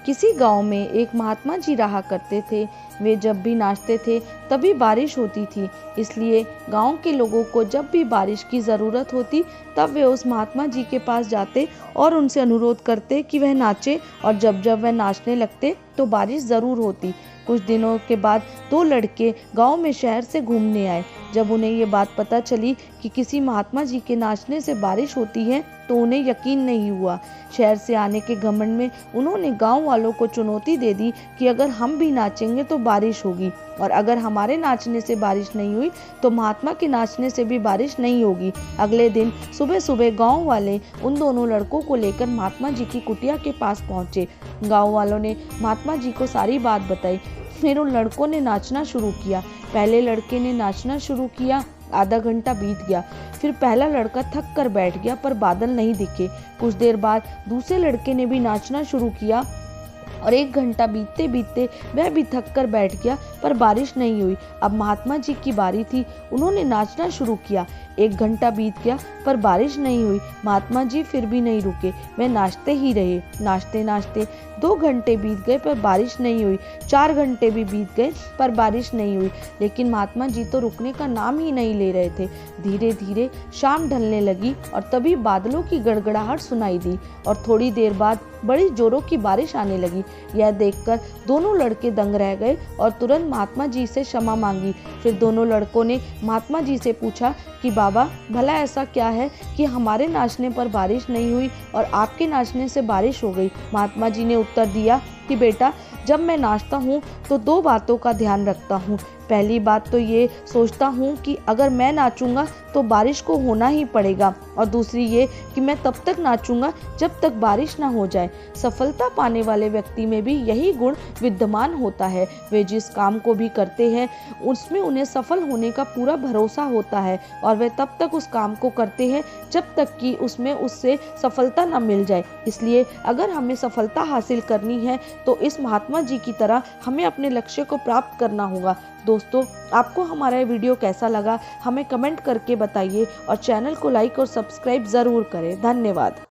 किसी गांव में एक महात्मा जी रहा करते थे। वे जब भी नाचते थे तभी बारिश होती थी, इसलिए गांव के लोगों को जब भी बारिश की ज़रूरत होती तब वे उस महात्मा जी के पास जाते और उनसे अनुरोध करते कि वह नाचे, और जब जब वह नाचने लगते तो बारिश ज़रूर होती। कुछ दिनों के बाद दो लड़के गांव में शहर से घूमने आए। जब उन्हें ये बात पता चली कि किसी महात्मा जी के नाचने से बारिश होती है तो उन्हें यकीन नहीं हुआ। शहर से आने के घमंड में उन्होंने गांव वालों को चुनौती दे दी कि अगर हम भी नाचेंगे तो बारिश होगी, और अगर हमारे नाचने से बारिश नहीं हुई तो महात्मा के नाचने से भी बारिश नहीं होगी। अगले दिन सुबह सुबह गांव वाले उन दोनों लड़कों को लेकर महात्मा जी की कुटिया के पास पहुंचे। गांव वालों ने महात्मा जी को सारी बात बताई। फिर उन लड़कों ने नाचना शुरू किया। पहले लड़के ने नाचना शुरू किया, आधा घंटा बीत गया। फिर पहला लड़का थक कर बैठ गया पर बादल नहीं दिखे। कुछ देर बाद दूसरे लड़के ने भी नाचना शुरू किया और 1 घंटा बीतते बीतते वह भी थक कर बैठ गया पर बारिश नहीं हुई। अब महात्मा जी की बारी थी। उन्होंने नाचना शुरू किया। 1 घंटा बीत गया पर बारिश नहीं हुई। महात्मा जी फिर भी नहीं रुके, वे नाचते ही रहे। नाचते नाचते 2 घंटे बीत गए पर बारिश नहीं हुई। 4 घंटे भी बीत गए पर बारिश नहीं हुई, लेकिन महात्मा जी तो रुकने का नाम ही नहीं ले रहे थे। धीरे धीरे शाम ढलने लगी और तभी बादलों की गड़गड़ाहट सुनाई दी और थोड़ी देर बाद बड़ी जोरों की बारिश आने लगी। यह देखकर दोनों लड़के दंग रह गए और तुरंत महात्मा जी से क्षमा मांगी। फिर दोनों लड़कों ने महात्मा जी से पूछा कि बाबा, भला ऐसा क्या है कि हमारे नाचने पर बारिश नहीं हुई और आपके नाचने से बारिश हो गई। महात्मा जी ने उत्तर दिया कि बेटा, जब मैं नाचता हूँ तो 2 बातों का ध्यान रखता हूँ। पहली बात तो ये सोचता हूँ कि अगर मैं नाचूंगा तो बारिश को होना ही पड़ेगा, और दूसरी ये कि मैं तब तक नाचूंगा जब तक बारिश ना हो जाए। सफलता पाने वाले व्यक्ति में भी यही गुण विद्यमान होता है। वे जिस काम को भी करते हैं उसमें उन्हें सफल होने का पूरा भरोसा होता है, और वे तब तक उस काम को करते हैं जब तक कि उसमें उससे सफलता न मिल जाए। इसलिए अगर हमें सफलता हासिल करनी है तो इस महात्मा जी की तरह हमें अपने लक्ष्य को प्राप्त करना होगा। दोस्तों, आपको हमारा ये वीडियो कैसा लगा हमें कमेंट करके बताइए और चैनल को लाइक और सब्सक्राइब ज़रूर करें। धन्यवाद।